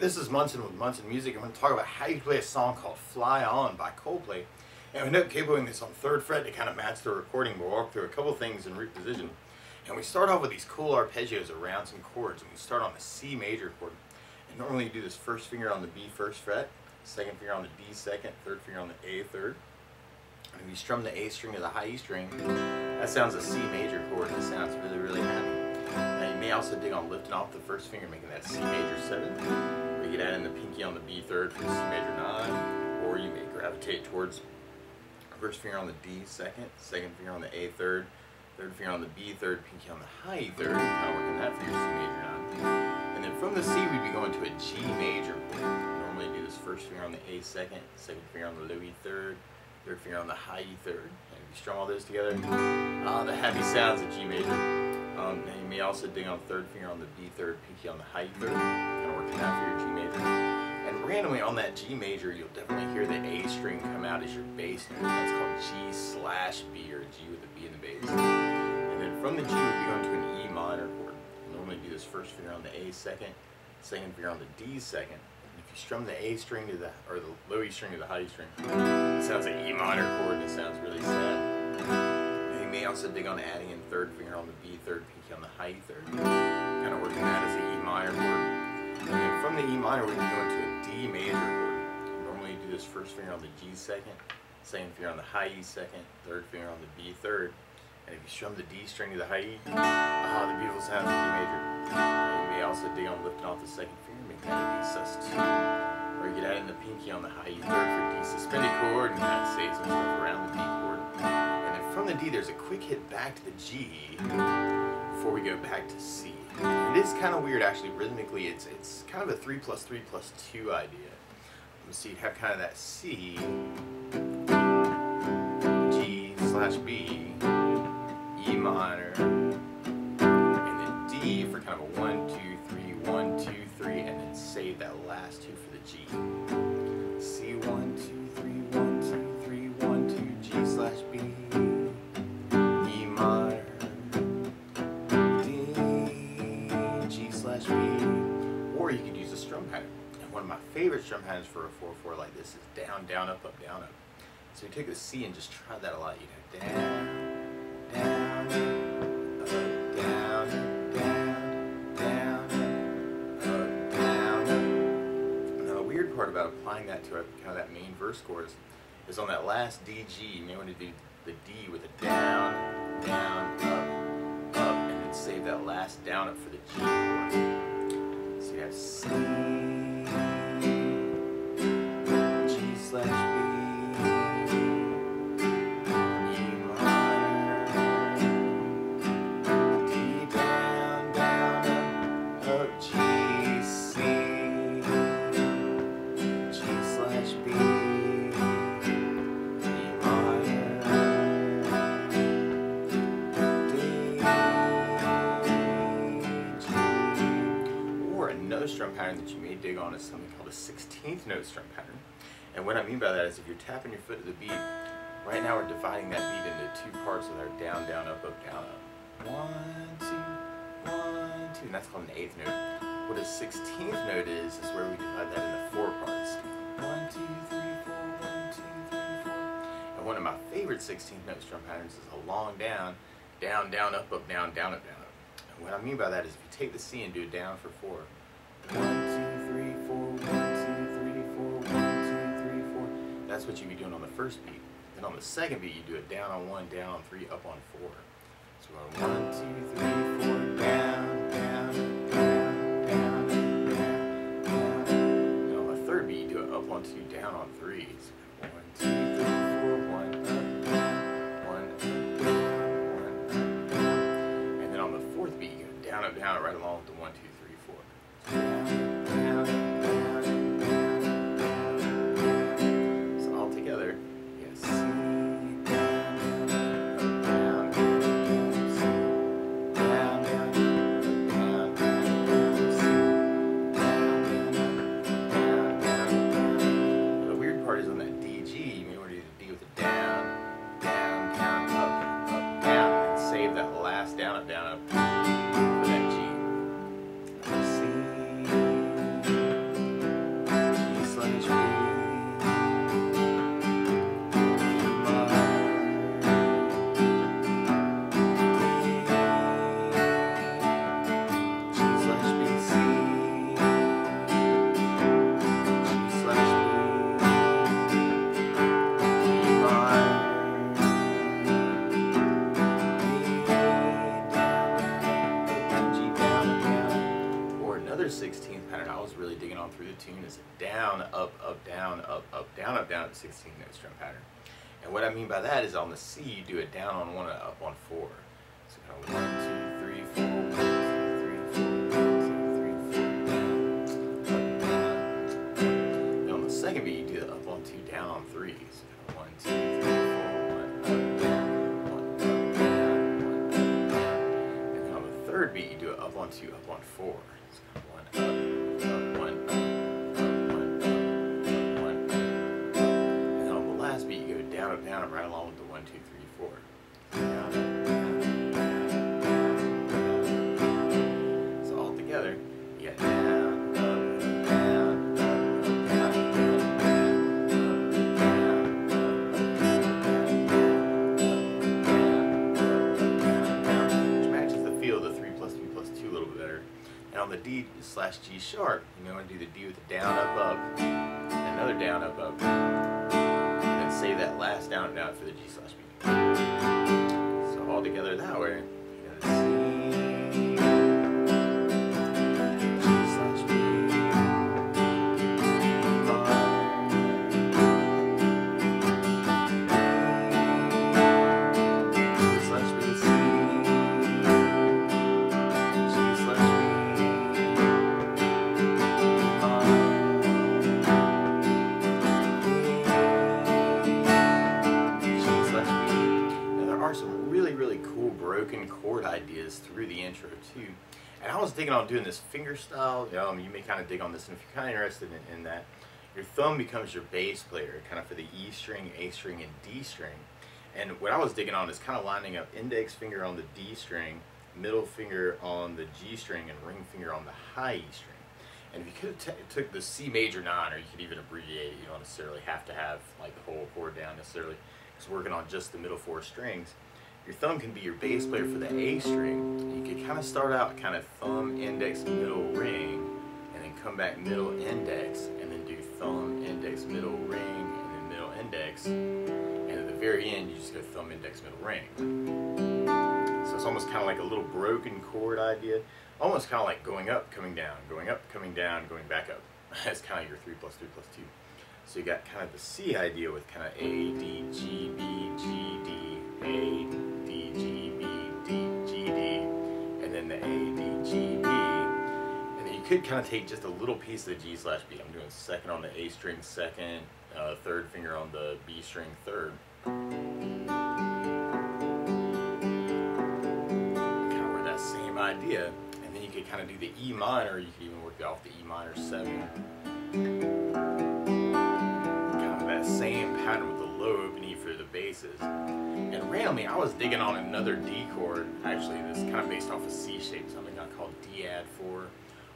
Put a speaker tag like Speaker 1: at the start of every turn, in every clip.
Speaker 1: this is Munson with Munson Music. I'm going to talk about how you play a song called Fly On by Coldplay. And we end up cabling this on 3rd fret to kind of match the recording. We'll walk through a couple things in root position. And we start off with these cool arpeggios around some chords. And we start on the C major chord. And normally you do this first finger on the B 1st fret, second finger on the D 2nd, third finger on the A 3rd. And if you strum the A string to the high E string, that sounds a C major chord and it sounds really, really happy. Now you may also dig on lifting off the first finger, making that C major 7. Or you could add in the pinky on the B 3rd for C major 9. Or you may gravitate towards first finger on the D 2nd, second finger on the A 3rd, third finger on the B 3rd, pinky on the high E 3rd, kind of working that for your C major 9. And then from the C we'd be going to a G major chord. Normally do this first finger on the A 2nd, second finger on the low E 3rd, third finger on the high E 3rd. And if you strum all those together, the happy sounds of G major. Now you may also dig on third finger on the B 3rd, pinky on the high E 3rd, kind of working out for your G major. And randomly on that G major, you'll definitely hear the A string come out as your bass note. That's called G/B, or G with a B in the bass. And then from the G, we'd be going to an E minor chord. You'll normally do this first finger on the A 2nd, second finger on the D 2nd. And if you strum the A string to the, or the low E string to the high E string, it sounds like E minor chord, and it sounds really sad. And you may also dig on adding in third finger on the B 3rd, pinky on the high E 3rd, kind of working that as an E minor chord. And then from the E minor, we'd be going to a D major chord. Normally you do this first finger on the G 2nd, second finger on the high E 2nd, third finger on the B 3rd. And if you strum the D string to the high E, the beautiful sounds of D major. And you may also dig on lifting off the second finger, making that a D sus2. Or you could add in the pinky on the high E 3rd for D suspended chord and kind of say some stuff around the D chord. And then from the D, there's a quick hit back to the G before we go back to C. It is kind of weird actually, rhythmically it's kind of a 3+3+2 idea. So you'd have kind of that C, G/B, E minor, and then D for kind of a 1, 2, 3, 1, 2, 3, and then save that last 2 for the G. C 1, 2, 3, 1, 2, 3, 1, 2, G/B, E minor, G/B, or you could use a strum pattern. And one of my favorite strum patterns for a 4/4 like this is down, down, up, up, down, up. So you take the C and just try that a lot. You go down, down, up, down, down, down, up, down. Now the weird part about applying that to kind of that main verse chorus is on that last D, G, you may want to do the D with a down, down, up, up, and then save that last down up for the G chord. So you have C, G/B, E minor, D down, down, up, G, C, G/B, E minor, Another strum pattern that you may dig on is something called a 16th note strum pattern. And what I mean by that is if you're tapping your foot to the beat, right now we're dividing that beat into 2 parts that are down, down, up, up, down, up. 1, 2, 1, 2, and that's called an 8th note. What a 16th note is where we divide that into 4 parts. 1, 2, 3, 4, 1, 2, 3, 4. And one of my favorite 16th note strum patterns is a long down, down, down, up, up, down, down, up, down, up. And what I mean by that is if you take the C and do it down for 4, 1, 2, 3, 4, 1, 2, 3, 4, 1, 2, 3, 4. That's what you'd be doing on the first beat. Then on the second beat, you do it down on 1, down on 3, up on 4. So we're going 1, 2, 3, 4, down, down, down, down, down, down. And on the third beat, you do it up on 2, down on 3. So 1, 2, 3, 4, 1, up, down, 1, up, down, 1, up, down. And then on the fourth beat, you go down, up, down, right along with the 1, 2, 3, 4. Down, down, down, down, down, down. So all together, you have C, down, down, down, C, down, down, down, down, C, down, down, down, down, down. The weird part is on that through the tune is a down, up, down, down, up, 16 note strum pattern. And what I mean by that is on the C, you do a down on 1 and up on 4. So kind of 1, 2, 3, 4, 1, 2, 3, 4, 1, 2, 3, 4, down, up, down. And on the second beat, you do the up on 2, down on 3. So kind of 1, 2, 3, 4, 1, up, down, 1, up, down, 1, up, down. And then on the third beat, you do it up on 2, up on 4. So kind of 1 up, 1 up, 1 up, 1 up. And on the last beat, you go down, up, right along with the 1, 2, 3, 4. Down, up, down. So all together, you got down, up, down, up, down, which matches the feel of the 3 plus 2 plus 2 a little bit better. And on the D slash G sharp, you know, and do the D with the down, up, another down, up, and then save that last down for the G slash B. So all together that way, you got a C, G slash B, G slash B, C, G slash B, really cool broken chord ideas through the intro too. And I was digging on doing this fingerstyle. You may kind of dig on this, and if you're kind of interested in that, your thumb becomes your bass player, kind of for the E string, A string, and D string. And what I was digging on is kind of lining up index finger on the D string, middle finger on the G string, and ring finger on the high E string. And if you could have took the C major 9, or you could even abbreviate it, you don't necessarily have to have like the whole chord down necessarily, because working on just the middle 4 strings. Your thumb can be your bass player for the A string. You could kind of start out kind of thumb, index, middle, ring, and then come back middle, index, and then do thumb, index, middle, ring, and then middle, index. And at the very end, you just go thumb, index, middle, ring. So it's almost kind of like a little broken chord idea. Almost kind of like going up, coming down, going up, coming down, going back up. That's kind of your 3 plus 3 plus 2. So you got kind of the C idea with kind of A, D, G, B, G, D, A, D, G, B, D, G, D, and then the A, D, G, B. And then you could kind of take just a little piece of the G slash B. I'm doing second on the A string, second, third finger on the B string, third. Kind of work that same idea. And then you could kind of do the E minor. You could even work it off the E minor 7. Same pattern with the low open E for the basses. And randomly, I was digging on another D chord. Actually, this is kind of based off a C shape, something I call D add 4,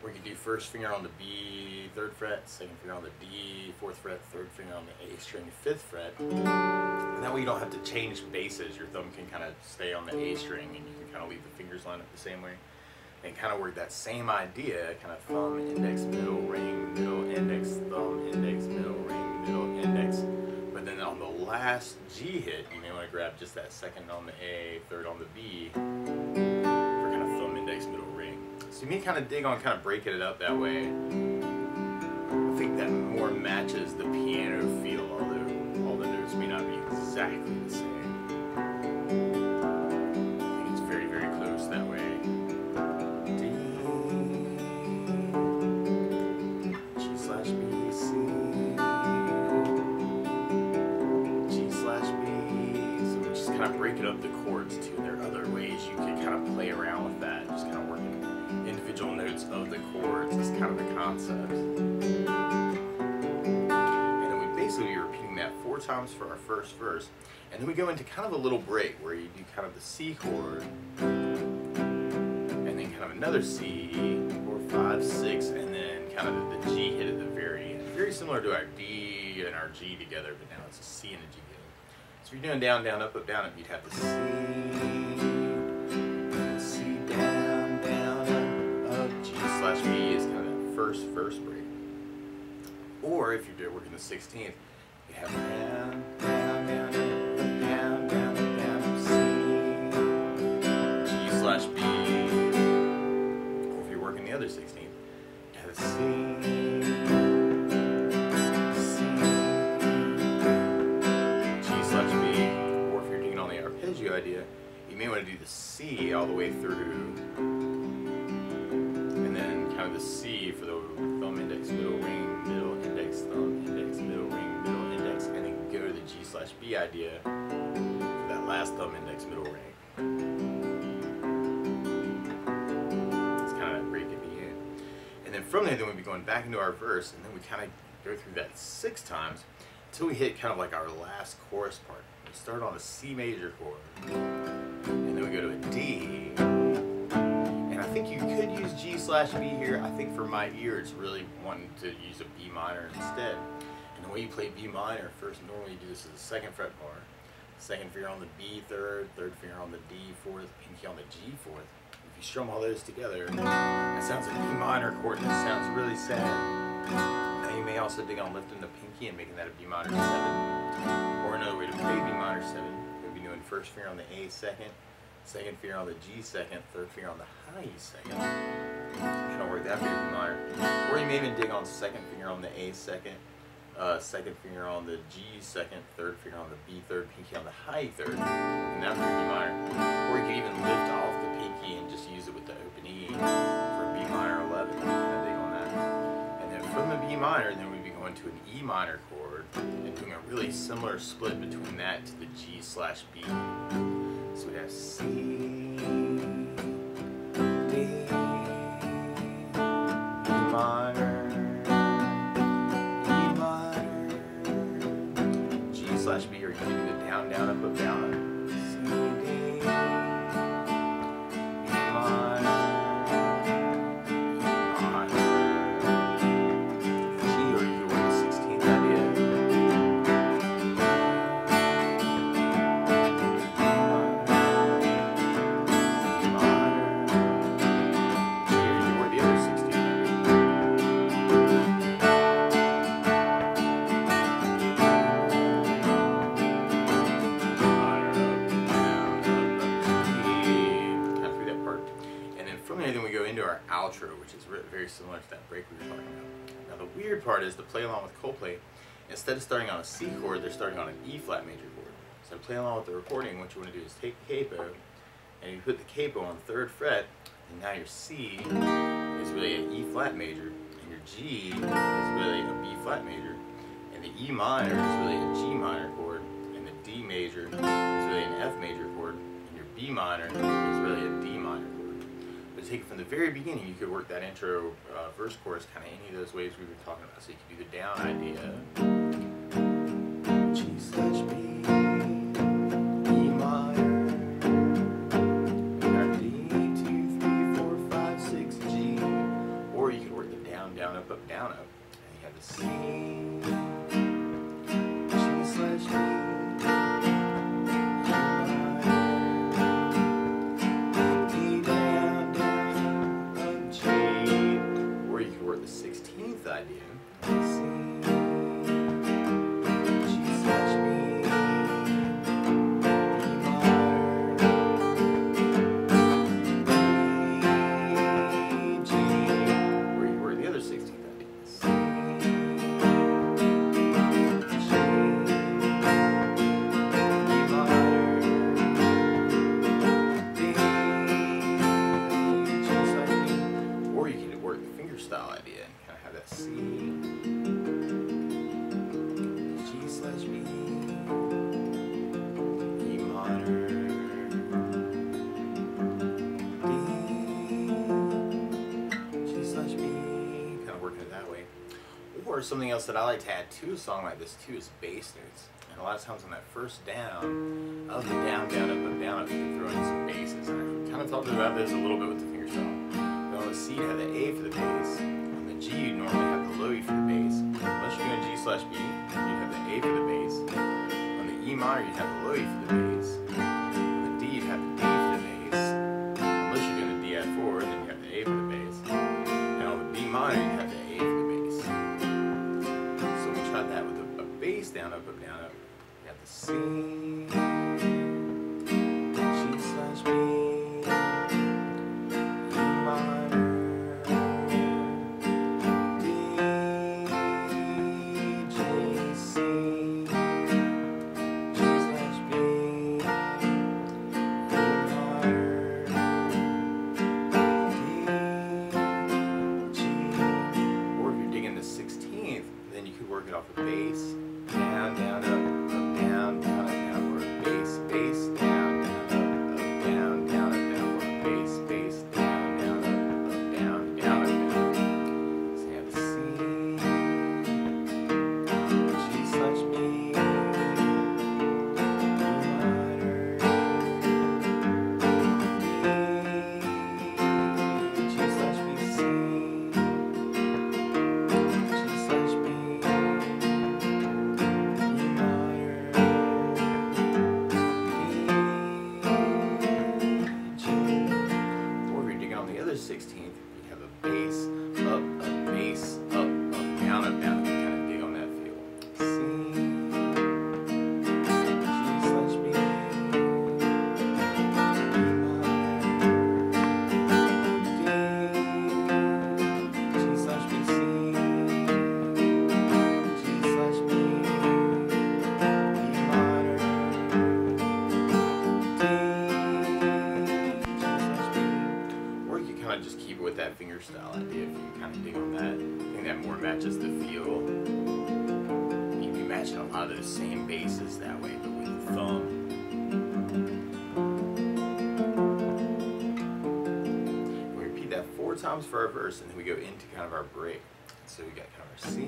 Speaker 1: where you do first finger on the B, 3rd fret, second finger on the D, 4th fret, 3rd finger on the A string, 5th fret. And that way you don't have to change basses. Your thumb can kind of stay on the A string, and you can kind of leave the fingers lined up the same way. And kind of work that same idea, kind of thumb, index, middle, ring, middle, index, thumb, index, middle, ring, middle, index. But then on the last G hit, you may want to grab just that second on the A, third on the B, for kind of thumb, index, middle, ring. So you may kind of dig on kind of breaking it up that way. I think that more matches the piano feel, although all the notes may not be exactly the same. I think it's very, very close that way. Break it up the chords too. There are other ways you can kind of play around with that, just kind of working individual notes of the chords is kind of the concept. And then we basically be repeating that 4 times for our first verse, and then we go into kind of a little break where you do kind of the C chord, and then kind of another C, 4, 5, 6, and then kind of the G hit at the very end. Very similar to our D and our G together, but now it's a C and a G together. So if you're doing down, down, up, down, you'd have the C, down, down, up, G slash B is kind of that first verse break. Or if you're working the 16th, you have down, down, down, down, down, down, C, G slash B. Or if you're working the other 16th, you have the C, idea, you may want to do the C all the way through, and then kind of the C for the thumb, index, middle, ring, middle, index, thumb, index, middle, ring, middle, index, and then go to the G/B idea for that last thumb, index, middle, ring. It's kind of that break at the end. And then from there, then we'd be going back into our verse, and then we kind of go through that 6 times until we hit kind of like our last chorus part. We start on a C major chord, and then we go to a D. And I think you could use G/B here. I think for my ear, it's really wanting to use a B minor instead. And the way you play B minor, first normally you do this as a 2nd fret bar, 2nd finger on the B 3rd, 3rd finger on the D 4th, pinky on the G 4th. If you strum all those together, that sounds like B minor chord, and it sounds really sad. Now you may also dig on lifting the pinky and making that a B minor 7. Or another way to play B minor 7, we'll be doing 1st finger on the A 2nd, 2nd finger on the G 2nd, 3rd finger on the high E 2nd. Kind of work that for your B minor. Or you may even dig on 2nd finger on the A 2nd, 2nd finger on the G 2nd, 3rd finger on the B 3rd, pinky on the high E 3rd, and that's your B minor. Or you can even lift off the pinky and just use it with the open E for B minor 11. Kind of dig on that. And then from the B minor, then we'd be going to an E minor chord and doing a really similar split between that to the G/B. So we have C, D, E minor, E minor, G/B, or you can do the down, down, up, down, up. C, D, E minor, G, or you can work the 16th idea. Then we go into our outro, which is very similar to that break we were talking about. Now the weird part is to play along with Coldplay, instead of starting on a C chord, they're starting on an E flat major chord. So to play along with the recording, what you want to do is take the capo, and you put the capo on the 3rd fret, and now your C is really an E flat major, and your G is really a B flat major, and the E minor is really a G minor chord, and the D major is really an F major chord, and your B minor is really a D minor chord. But to take it from the very beginning, you could work that intro verse chorus kind of any of those ways we've been talking about. So you could do the down idea, G/B, E minor, our D 2 3 4 5 6 G, or you could work the down, down, up, down, up, and you have the C, G/B. Idea. C, G/B, E minor, G, or you work the other 16th idea. C, G, E minor, D, G/B, or you can work the fingerstyle idea. Have that C, G/B, E minor, D, G/B, kind of working it that way. Or something else that I like to add to a song like this too is bass notes. And a lot of times on that first down, of the down, down, up, you can throw in some basses. And I kind of talked about this a little bit with the fingerstyle. But on the C, you have the A for the bass. G, you normally have the low E for the bass. Unless you're doing G/B, you'd have the A for the bass. On the E minor, you'd have the low E for the bass. On the D, you'd have the D for the bass. Unless you're doing a D add 4, then you have the A for the bass. And on the B minor, you'd have the A for the bass. So we tried that with a bass down, up, down, up. You have the C, G/B, E minor, that fingerstyle idea if you kind of dig on that. I think that more matches the feel. You'd be matching a lot of those same basses that way, but with the thumb. We repeat that 4 times for our verse, and then we go into kind of our break. So we got kind of our C,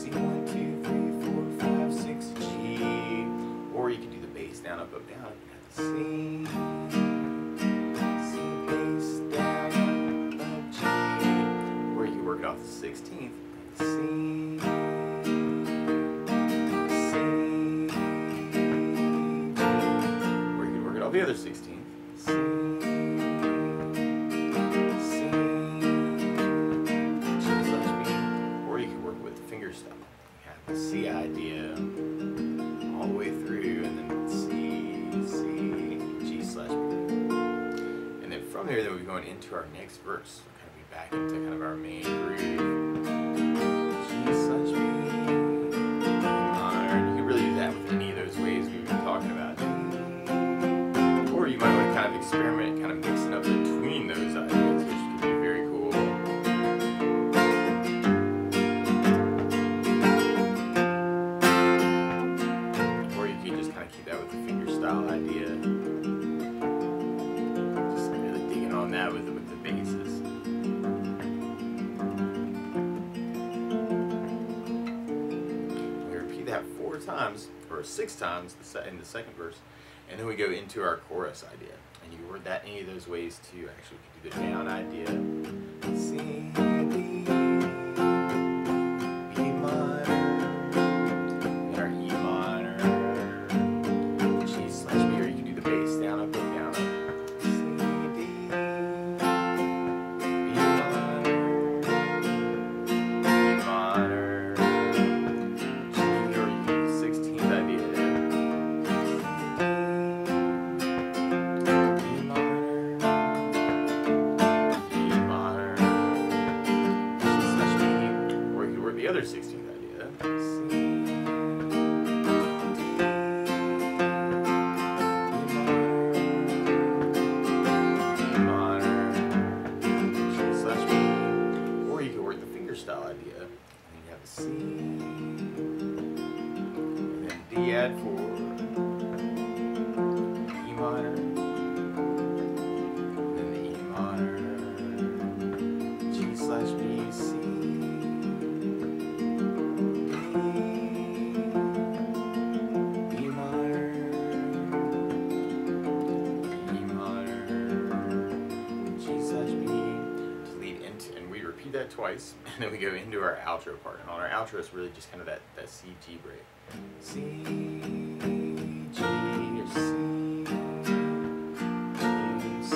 Speaker 1: C1, 2, 3, 4, 5, 6, G, or you can do the bass down, up, down. You got the C, C bass down, up, G, or you can work it off the 16th. C, C, G, or you can work it off the other 16th. C. The C idea all the way through, and then C, C, G slash B. And then from there, then we're going into our next verse. So kind of be back into kind of our main groove. G slash B, minor. And you can really do that with any of those ways we've been talking about. Or you might want to kind of experiment, kind of mixing up between those ideas, which can be very cool. Keep that with the fingerstyle idea. Just really digging on that with the basses. We repeat that 4 times, or 6 times in the second verse, and then we go into our chorus idea. And you can word that any of those ways too. Actually, we can do the down idea. C, D, B minor, and our E minor. Down, up, down, up. C, D, B minor, G, or you can do the 16th idea there. B minor, G slash B, or you can work the other 16th idea. C, style idea, and you have a C, and then D add 4, E minor, and then the E minor, G slash B, C, D, B minor, E minor, G slash B, to lead into, and we repeat that twice. And then we go into our outro part. And on our outro, it's really just kind of that C, G break. C, G, or C, G, C,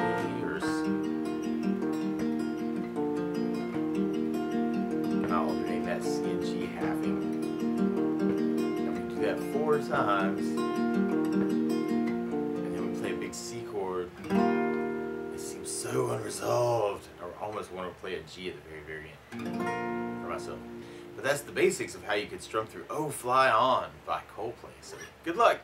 Speaker 1: G, or C. And I'll alternate that C and G halving. And we do that 4 times. C chord. It seems so unresolved. I almost want to play a G at the very, very end for myself. But that's the basics of how you could strum through Oh Fly On by Coldplay. So good luck.